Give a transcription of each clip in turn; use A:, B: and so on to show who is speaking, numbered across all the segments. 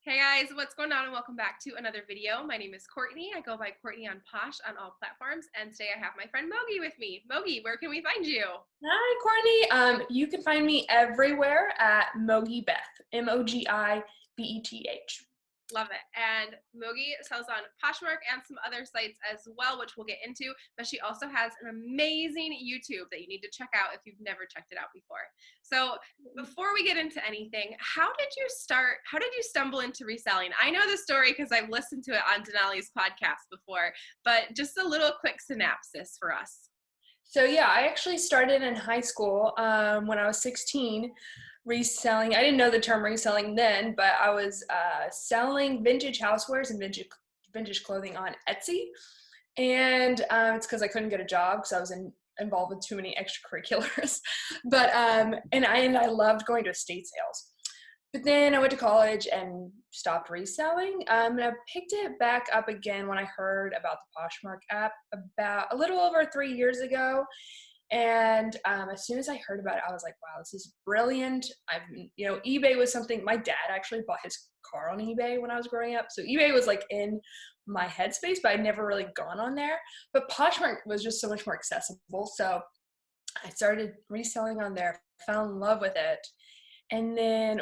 A: Hey guys, what's going on and welcome back to another video. My name is Courtney. I go by Courtney on Posh on all platforms, and today I have my friend Mogi with me. Mogi, where can we find you?
B: Hi, Courtney. You can find me everywhere at Mogi Beth, Mogibeth.
A: Love it. And Mogi sells on Poshmark and some other sites as well, which we'll get into, but she also has an amazing YouTube that you need to check out if you've never checked it out before. So before we get into anything, how did you stumble into reselling? I know the story because I've listened to it on Denali's podcast before, but just a little quick synopsis for us.
B: So yeah, I actually started in high school when I was 16 reselling. I didn't know the term reselling then, but I was selling vintage housewares and vintage clothing on Etsy. And it's because I couldn't get a job because I was involved with too many extracurriculars. But and I loved going to estate sales. But then I went to college and stopped reselling. And I picked it back up again when I heard about the Poshmark app about a little over 3 years ago. And as soon as I heard about it, I was like, wow, this is brilliant. eBay was something, my dad actually bought his car on eBay when I was growing up. So eBay was like in my headspace, but I'd never really gone on there. But Poshmark was just so much more accessible. So I started reselling on there, fell in love with it. And then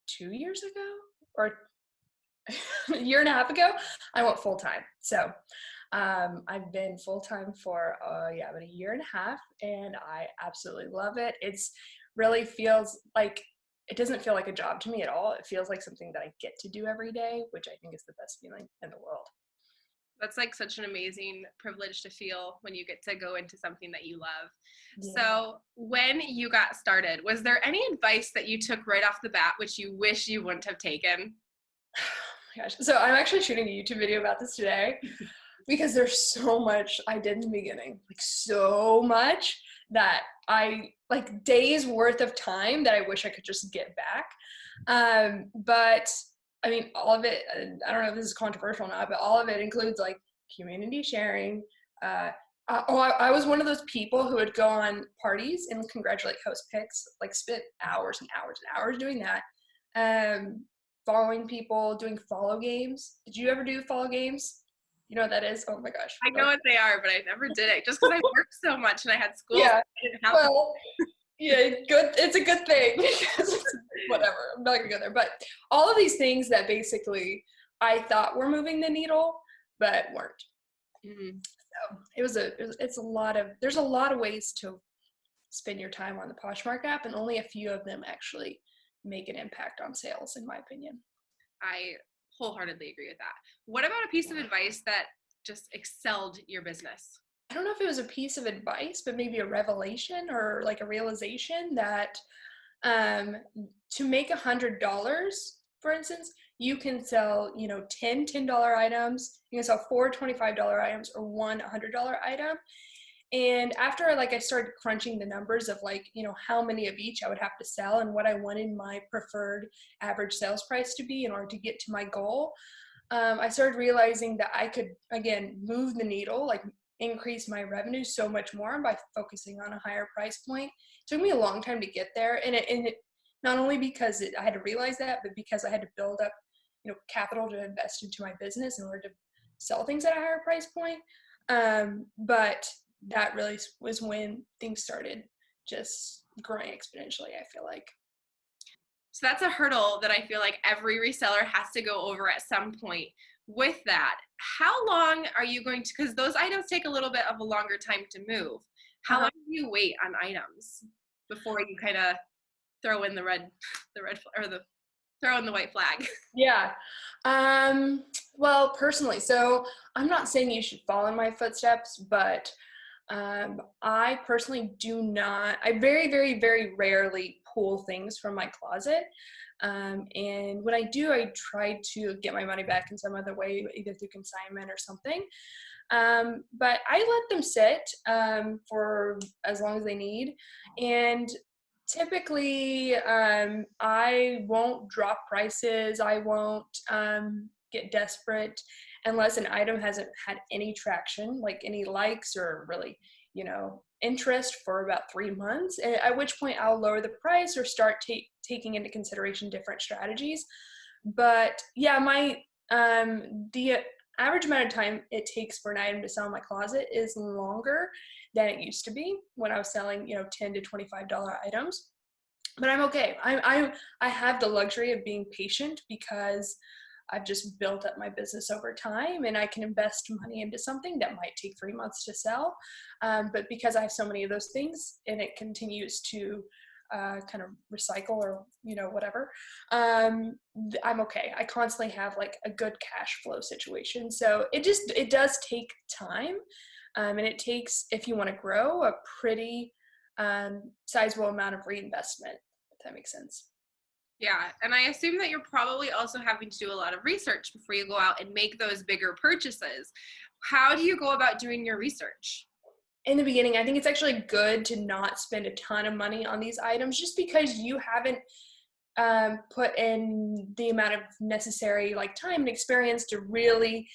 B: 2 years ago or a year and a half ago, I went full time. So I've been full time for about a year and a half, and I absolutely love it. It's really feels like it doesn't feel like a job to me at all. It feels like something that I get to do every day, which I think is the best feeling in the world.
A: That's like such an amazing privilege to feel when you get to go into something that you love.
B: Yeah.
A: So when you got started, was there any advice that you took right off the bat which you wish you wouldn't have taken?
B: Oh my gosh. So I'm actually shooting a YouTube video about this today because there's so much I did in the beginning, like so much that I like days worth of time that I wish I could just get back. But I mean, all of it, I don't know if this is controversial or not, but all of it includes like community sharing. I was one of those people who would go on parties and congratulate host picks, like spent hours and hours and hours doing that. Following people, doing follow games. Did you ever do follow games? You know what that is? Oh my gosh.
A: I know what they are, but I never did it just because I worked so much and I had school.
B: Yeah.
A: So I didn't have
B: Well, yeah, good. It's a good thing because whatever. I'm not gonna go there. But all of these things that basically I thought were moving the needle, but weren't. So it's a lot of, there's a lot of ways to spend your time on the Poshmark app, and only a few of them actually make an impact on sales, in my opinion.
A: I wholeheartedly agree with that. What about a piece of advice that just excelled your business?
B: I don't know if it was a piece of advice, but maybe a revelation or like a realization that to make $100, for instance, you can sell, 10 $10 items. You can sell 4 $25 items or one $100 item. And after I started crunching the numbers of how many of each I would have to sell and what I wanted my preferred average sales price to be in order to get to my goal, I started realizing that I could, again, move the needle, like increase my revenue so much more by focusing on a higher price point. It took me a long time to get there. And it not only because I had to realize that, but because I had to build up, capital to invest into my business in order to sell things at a higher price point. But that really was when things started just growing exponentially, I feel like.
A: So that's a hurdle that I feel like every reseller has to go over at some point. With that, how long are you going to, because those items take a little bit of a longer time to move. How long do you wait on items before you kind of throw in throw in the white flag?
B: Yeah. Well, personally, so I'm not saying you should follow in my footsteps, but I personally do not, I very, very, very rarely pull things from my closet. And when I do, I try to get my money back in some other way, either through consignment or something. But I let them sit for as long as they need. And typically, I won't drop prices. I won't get desperate unless an item hasn't had any traction, like any likes or really, interest for about 3 months, at which point I'll lower the price or start taking into consideration different strategies. But yeah, the average amount of time it takes for an item to sell in my closet is longer than it used to be when I was selling, $10 to $25 items. But I'm okay. I have the luxury of being patient because I've just built up my business over time, and I can invest money into something that might take 3 months to sell. But because I have so many of those things and it continues to kind of recycle or, whatever, I'm okay. I constantly have like a good cash flow situation. So it does take time. And it takes, if you want to grow, a pretty sizable amount of reinvestment, if that makes sense.
A: Yeah, and I assume that you're probably also having to do a lot of research before you go out and make those bigger purchases. How do you go about doing your research?
B: In the beginning, I think it's actually good to not spend a ton of money on these items just because you haven't put in the amount of necessary like time and experience to really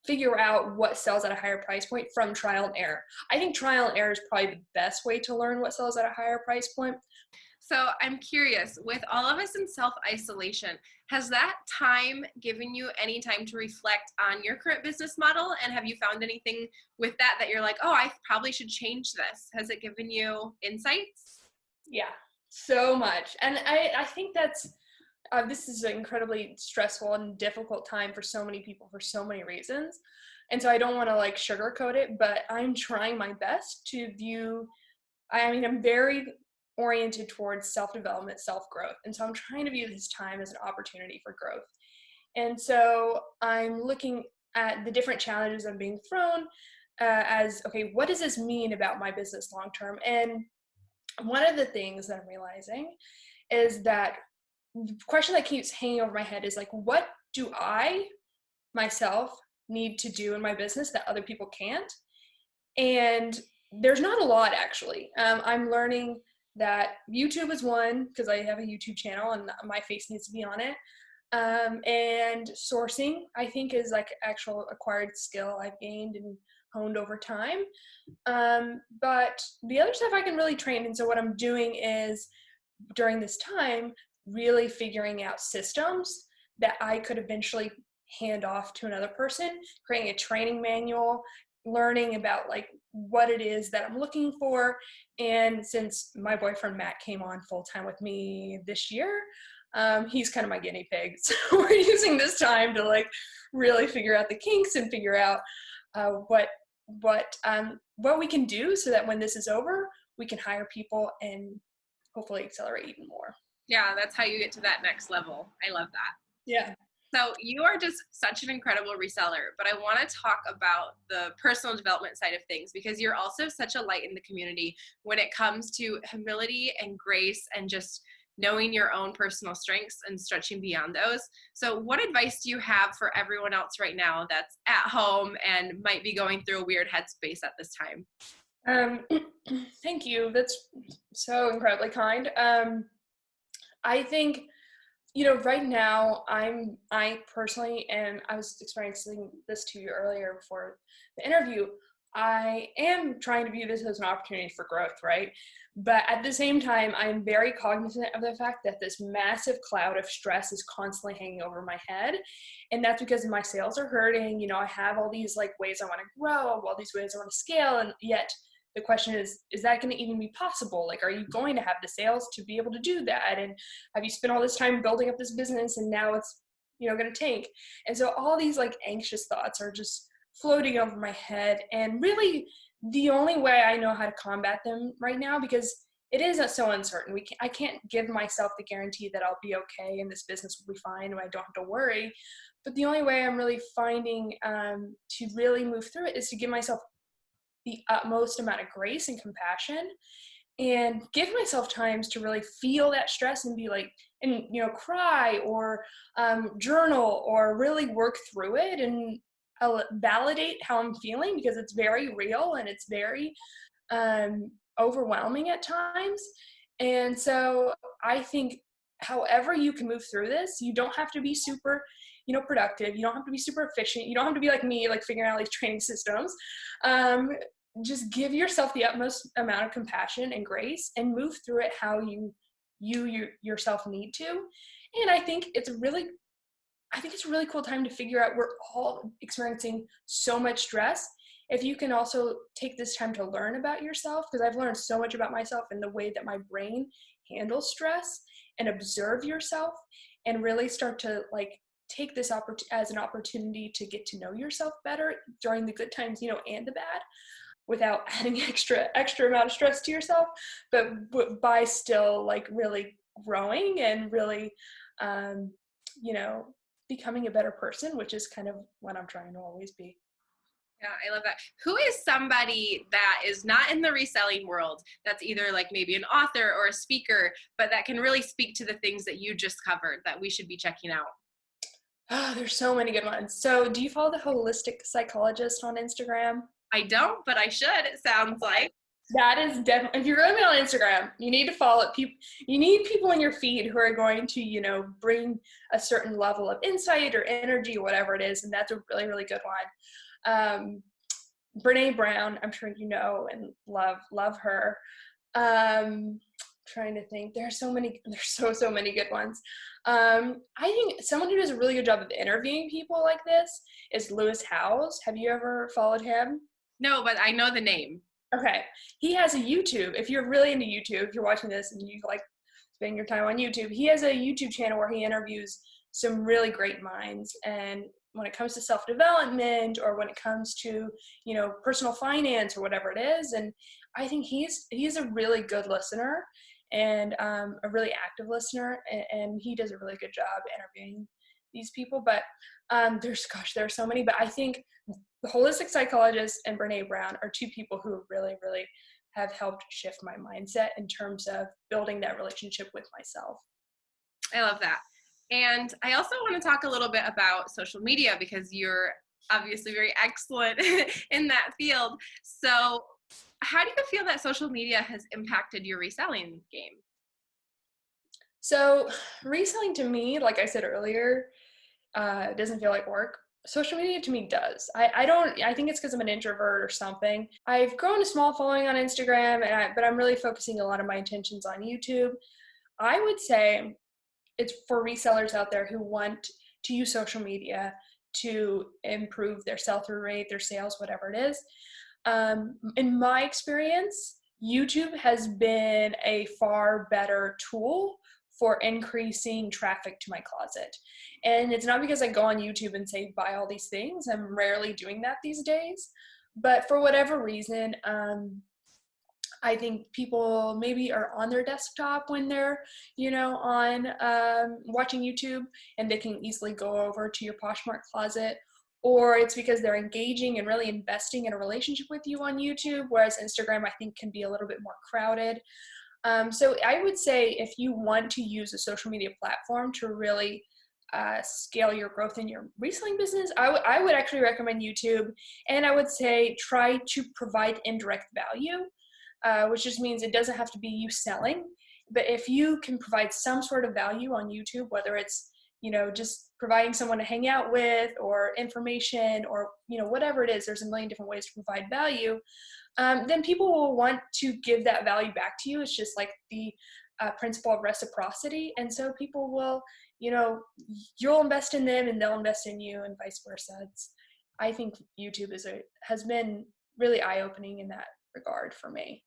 B: figure out what sells at a higher price point from trial and error. I think trial and error is probably the best way to learn what sells at a higher price point.
A: So I'm curious, with all of us in self-isolation, has that time given you any time to reflect on your current business model? And have you found anything with that you're like, oh, I probably should change this? Has it given you insights?
B: Yeah, so much. And I think this is an incredibly stressful and difficult time for so many people for so many reasons. And so I don't want to like sugarcoat it, but I'm trying my best to I'm very oriented towards self-development, self-growth. And so I'm trying to view this time as an opportunity for growth. And so I'm looking at the different challenges I'm being thrown as, okay, what does this mean about my business long-term? And one of the things that I'm realizing is that the question that keeps hanging over my head is like, what do I myself need to do in my business that other people can't? And there's not a lot actually. I'm learning that YouTube is one because I have a YouTube channel and my face needs to be on it. And sourcing, I think, is like actual acquired skill I've gained and honed over time. But the other stuff I can really train. And so what I'm doing is during this time, really figuring out systems that I could eventually hand off to another person, creating a training manual, learning about like what it is that I'm looking for. And since my boyfriend Matt came on full time with me this year, he's kind of my guinea pig. So we're using this time to like really figure out the kinks and figure out what we can do so that when this is over, we can hire people and hopefully accelerate even more.
A: Yeah, that's how you get to that next level. I love that.
B: Yeah.
A: So you are just such an incredible reseller, but I want to talk about the personal development side of things because you're also such a light in the community when it comes to humility and grace and just knowing your own personal strengths and stretching beyond those. So what advice do you have for everyone else right now that's at home and might be going through a weird headspace at this time?
B: Thank you. That's so incredibly kind. I think, right now I personally, and I was experiencing this to you earlier before the interview, I am trying to view this as an opportunity for growth, right? But at the same time, I'm very cognizant of the fact that this massive cloud of stress is constantly hanging over my head. And that's because my sales are hurting. I have all these like ways I want to grow, all these ways I want to scale. And yet the question is that going to even be possible? Like, are you going to have the sales to be able to do that? And have you spent all this time building up this business and now it's, going to tank? And so all these like anxious thoughts are just floating over my head. And really the only way I know how to combat them right now, because it is so uncertain. I can't give myself the guarantee that I'll be okay and this business will be fine and I don't have to worry. But the only way I'm really finding to really move through it is to give myself the utmost amount of grace and compassion and give myself times to really feel that stress and be like, and, cry or journal or really work through it and validate how I'm feeling, because it's very real and it's very overwhelming at times. And so I think however you can move through this, you don't have to be super productive. You don't have to be super efficient. You don't have to be like me, like figuring out these training systems. Just give yourself the utmost amount of compassion and grace and move through it how you yourself need to. And I think it's a really cool time to figure out, we're all experiencing so much stress. If you can also take this time to learn about yourself, because I've learned so much about myself and the way that my brain handles stress, and observe yourself and really start to like take this as an opportunity to get to know yourself better during the good times, and the bad, without adding extra amount of stress to yourself, but by still like really growing and really, you know, becoming a better person, which is kind of what I'm trying to always be.
A: Yeah, I love that. Who is somebody that is not in the reselling world that's either like maybe an author or a speaker, but that can really speak to the things that you just covered that we should be checking out?
B: Oh, there's so many good ones. So do you follow the holistic psychologist on Instagram?
A: I don't, but I should, it sounds like.
B: That is definitely, if you're going to be on Instagram, you need to follow people. You need people in your feed who are going to, bring a certain level of insight or energy or whatever it is. And that's a really, really good one. Brene Brown, I'm sure you know and love her. Trying to think, there's so many good ones. I think someone who does a really good job of interviewing people like this is Lewis Howes. Have you ever followed him?
A: No, but I know the name.
B: Okay. He has a YouTube. If you're really into YouTube, if you're watching this and you like spending your time on YouTube, he has a YouTube channel where he interviews some really great minds. And when it comes to self-development, or when it comes to, personal finance or whatever it is. And I think he's a really good listener, and a really active listener. And he does a really good job interviewing these people. But there are so many, but I think the holistic psychologist and Brene Brown are two people who really, really have helped shift my mindset in terms of building that relationship with myself.
A: I love that. And I also want to talk a little bit about social media, because you're obviously very excellent in that field. So how do you feel that social media has impacted your reselling game?
B: So reselling to me, like I said earlier, doesn't feel like work. Social media to me does. I think it's because I'm an introvert or something. I've grown a small following on Instagram, but I'm really focusing a lot of my attentions on YouTube. I would say it's for resellers out there who want to use social media to improve their sell-through rate, their sales, whatever it is. In my experience, YouTube has been a far better tool for increasing traffic to my closet. And it's not because I go on YouTube and say, buy all these things. I'm rarely doing that these days. But for whatever reason, I think people maybe are on their desktop when they're, on watching YouTube, and they can easily go over to your Poshmark closet, or it's because they're engaging and really investing in a relationship with you on YouTube, whereas Instagram, I think, can be a little bit more crowded. So I would say if you want to use a social media platform to really scale your growth in your reselling business, I would actually recommend YouTube, and I would say try to provide indirect value. Which just means it doesn't have to be you selling. But if you can provide some sort of value on YouTube, whether it's, just providing someone to hang out with, or information, or, whatever it is, there's a million different ways to provide value, then people will want to give that value back to you. It's just like the principle of reciprocity. And so people will, you'll invest in them and they'll invest in you, and vice versa. I think YouTube has been really eye-opening in that regard for me.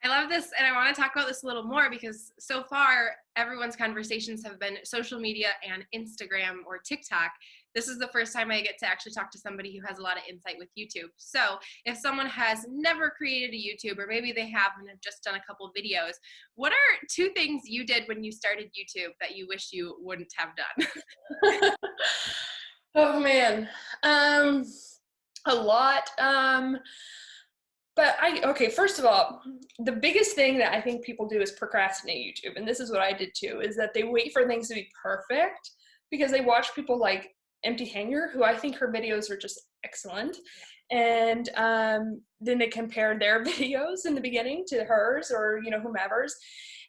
A: I love this, and I want to talk about this a little more, because so far everyone's conversations have been social media and Instagram or TikTok. This is the first time I get to actually talk to somebody who has a lot of insight with YouTube. So if someone has never created a YouTube, or maybe they have and have just done a couple videos, what are 2 things you did when you started YouTube that you wish you wouldn't have done?
B: Oh man, a lot. But first of all, the biggest thing that I think people do is procrastinate YouTube. And this is what I did too, is that they wait for things to be perfect, because they watch people like Empty Hanger, who I think her videos are just excellent. And then they compare their videos in the beginning to hers, or, whomever's.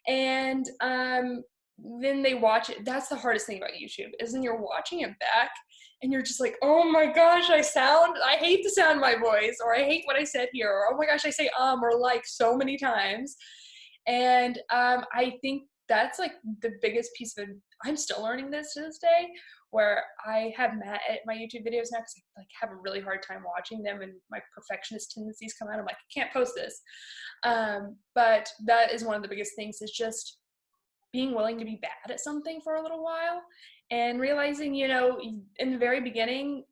B: And then they watch it. That's the hardest thing about YouTube, is then you're watching it back and you're just like, oh my gosh, I hate the sound of my voice, or I hate what I said here, or oh my gosh, I say or like so many times. And I think that's like the biggest piece of I'm still learning this to this day, where I have Matt edit my YouTube videos now because I like have a really hard time watching them and my perfectionist tendencies come out. I'm like, I can't post this. But that is one of the biggest things, is just being willing to be bad at something for a little while and realizing, you know, in the very beginning,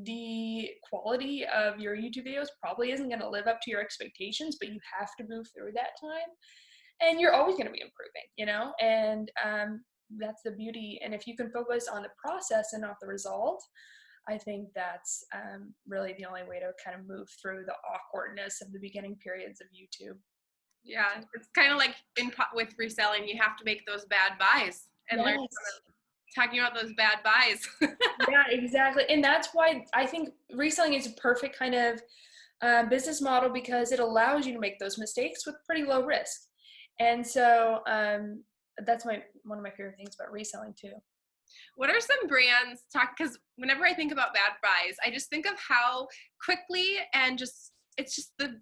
B: the quality of your YouTube videos probably isn't going to live up to your expectations, but you have to move through that time, and you're always going to be improving, you know, and that's the beauty. And if you can focus on the process and not the result, I think that's really the only way to kind of move through the awkwardness of the beginning periods of YouTube.
A: Yeah, it's kind of like with reselling, you have to make those bad buys and learn talking about those bad buys.
B: Yeah, exactly. And that's why I think reselling is a perfect kind of business model, because it allows you to make those mistakes with pretty low risk. And so that's one of my favorite things about reselling too.
A: What are some brands, because whenever I think about bad buys, I just think of how quickly and it's just the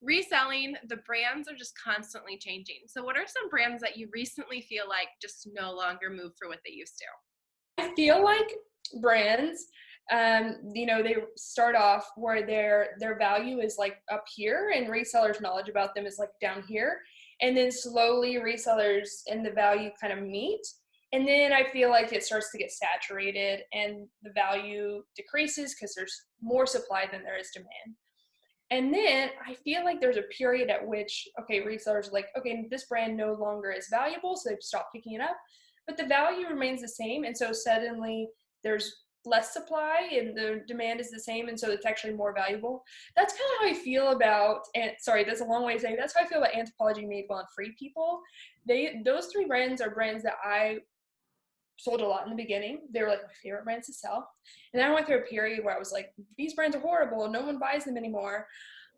A: reselling, the brands are just constantly changing. So what are some brands that you recently feel like just no longer move for what they used to?
B: I feel like brands, you know, they start off where their value is like up here and resellers' knowledge about them is like down here. And then slowly resellers and the value kind of meet. And then I feel like it starts to get saturated and the value decreases because there's more supply than there is demand. And then I feel like there's a period at which, okay, resellers are like, okay, this brand no longer is valuable, so they stop picking it up, but the value remains the same. And so suddenly there's less supply and the demand is the same, and so it's actually more valuable. That's kind of how I feel about, and sorry, that's a long way to say, that's how I feel about Anthropologie, Madewell, and Free People. Those three brands are brands that I sold a lot in the beginning. They were like my favorite brands to sell. And then I went through a period where I was like, these brands are horrible. No one buys them anymore.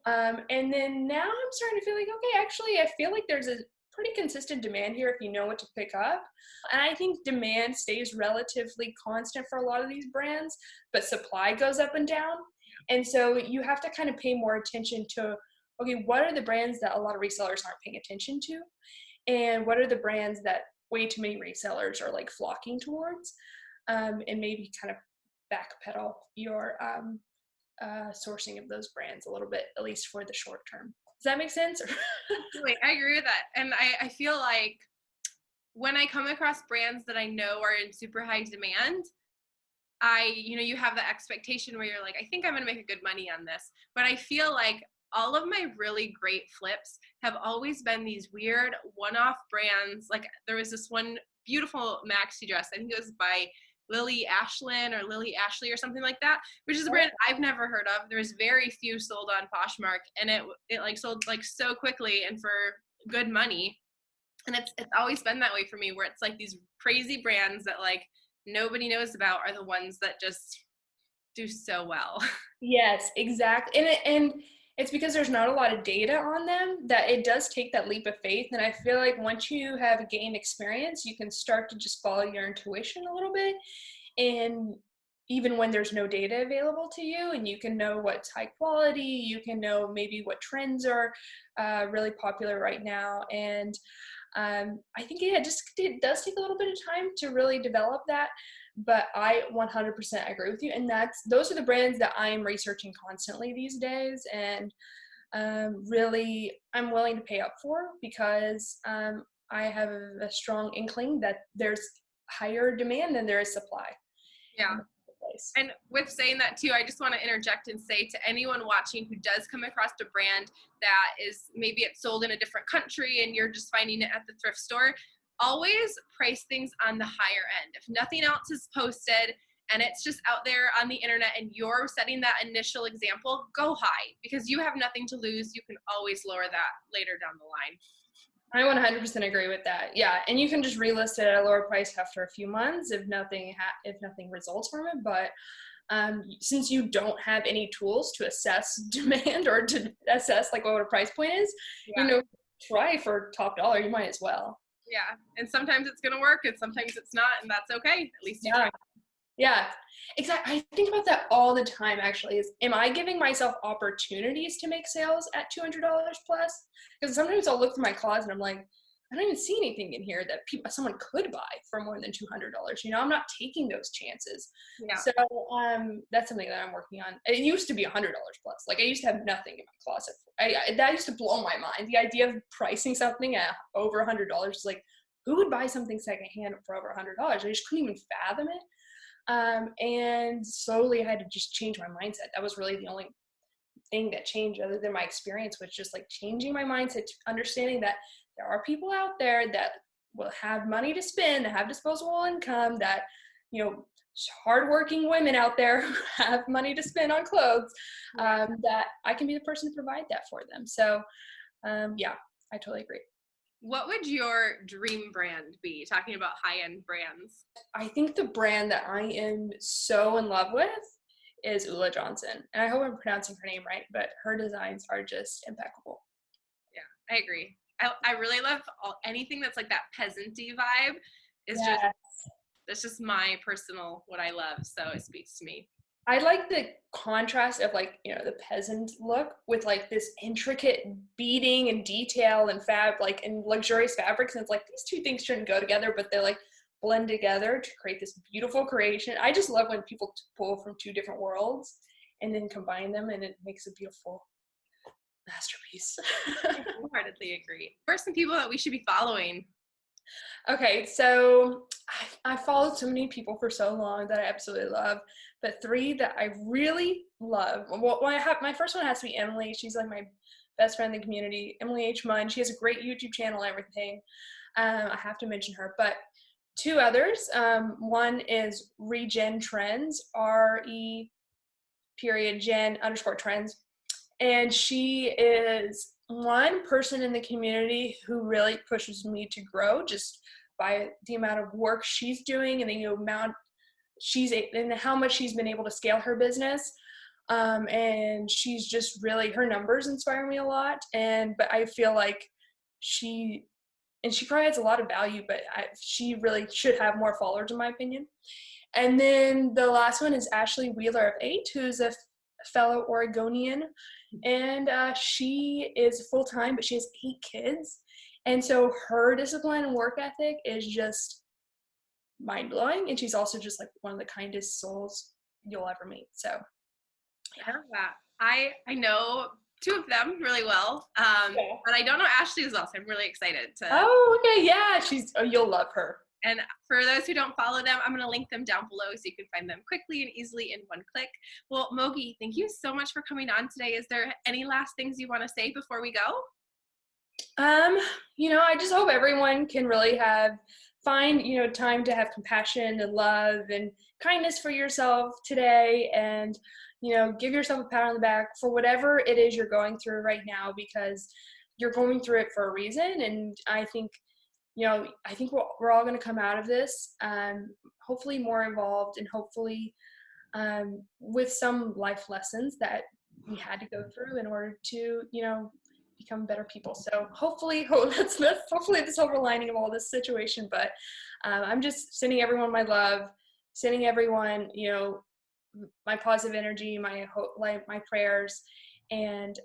B: And then now I'm starting to feel like, okay, actually, I feel like there's a pretty consistent demand here if you know what to pick up. And I think demand stays relatively constant for a lot of these brands, but supply goes up and down. And so you have to kind of pay more attention to, okay, what are the brands that a lot of resellers aren't paying attention to? And what are the brands that way too many resellers are like flocking towards, and maybe kind of backpedal your sourcing of those brands a little bit, at least for the short term. Does that make sense?
A: Absolutely. I agree with that. And I feel like when I come across brands that I know are in super high demand, you have the expectation where you're like, I think I'm going to make a good money on this. But I feel like all of my really great flips have always been these weird one-off brands. Like there was this one beautiful maxi dress, I think it was by Lily Ashlyn or Lily Ashley or something like that, which is a brand I've never heard of. There's very few sold on Poshmark, and it like sold like so quickly and for good money. And it's always been that way for me, where it's like these crazy brands that like nobody knows about are the ones that just do so well.
B: Yes, exactly. And it's because there's not a lot of data on them that it does take that leap of faith. And I feel like once you have gained experience, you can start to just follow your intuition a little bit. And even when there's no data available to you, and you can know what's high quality, you can know maybe what trends are really popular right now. And I think it does take a little bit of time to really develop that. But I 100% agree with you. And those are the brands that I'm researching constantly these days. And really, I'm willing to pay up for, because I have a strong inkling that there's higher demand than there is supply.
A: Yeah. And with saying that too, I just want to interject and say to anyone watching who does come across a brand that is, maybe it's sold in a different country and you're just finding it at the thrift store, always price things on the higher end. If nothing else is posted and it's just out there on the internet and you're setting that initial example, go high, because you have nothing to lose. You can always lower that later down the line.
B: I 100% agree with that. Yeah, and you can just relist it at a lower price after a few months if nothing results from it. But since you don't have any tools to assess demand or to assess like what a price point is, try for top dollar. You might as well.
A: Yeah, and sometimes it's gonna work, and sometimes it's not, and that's okay. At least you try.
B: Yeah, exactly. I think about that all the time, actually, am I giving myself opportunities to make sales at $200 plus? Because sometimes I'll look through my closet and I'm like, I don't even see anything in here that someone could buy for more than $200. You know, I'm not taking those chances.
A: Yeah.
B: So that's something that I'm working on. It used to be $100 plus. Like I used to have nothing in my closet. That used to blow my mind. The idea of pricing something at over $100 is like, who would buy something secondhand for over $100? I just couldn't even fathom it. And slowly I had to just change my mindset. That was really the only thing that changed, other than my experience, was just like changing my mindset to understanding that there are people out there that will have money to spend, that have disposable income, that, you know, hardworking women out there who have money to spend on clothes, that I can be the person to provide that for them. So yeah, I totally agree.
A: What would your dream brand be? Talking about high-end brands.
B: I think the brand that I am so in love with is Ula Johnson. And I hope I'm pronouncing her name right, but her designs are just impeccable.
A: Yeah, I agree. I really love anything that's like that peasant-y vibe. That's just my personal, what I love. So it speaks to me.
B: I like the contrast of like, you know, the peasant look with like this intricate beading and detail and like and luxurious fabrics. And it's like, these two things shouldn't go together, but they're like blend together to create this beautiful creation. I just love when people pull from two different worlds and then combine them, and it makes a beautiful masterpiece.
A: I wholeheartedly agree. Who are some people that we should be following?
B: Okay, so I followed so many people for so long that I absolutely love, but 3 that I really love. Well, my first one has to be Emily. She's like my best friend in the community. Emily H. Munn. She has a great YouTube channel and everything. I have to mention her, but 2 others. One is Regen Trends, RE_Gen_Trends. And she is one person in the community who really pushes me to grow just by the amount of work she's doing and the amount and how much she's been able to scale her business. And she's just really, her numbers inspire me a lot. But I feel like she provides a lot of value, but she really should have more followers in my opinion. And then the last one is Ashley Wheeler of 8, who's a fellow Oregonian, and she is full-time, but she has 8 kids, and so her discipline and work ethic is just mind-blowing, and she's also just like one of the kindest souls you'll ever meet. So
A: yeah. I love that. I know 2 of them really well, but I don't know Ashley as well, so I'm really excited to.
B: Oh, okay, yeah, you'll love her.
A: And for those who don't follow them, I'm going to link them down below so you can find them quickly and easily in one click. Well, Mogi, thank you so much for coming on today. Is there any last things you want to say before we go?
B: You know, I just hope everyone can really find, you know, time to have compassion and love and kindness for yourself today, and, you know, give yourself a pat on the back for whatever it is you're going through right now, because you're going through it for a reason. And I think, you know, we're all going to come out of this, hopefully more involved, and hopefully with some life lessons that we had to go through in order to, you know, become better people. So hopefully that's hopefully the silver lining of all this situation. But I'm just sending everyone my love, sending everyone, you know, my positive energy, my hope, like my prayers. And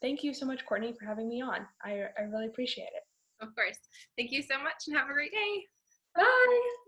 B: thank you so much, Courtney, for having me on. I really appreciate it.
A: Of course. Thank you so much and have a great day.
B: Bye.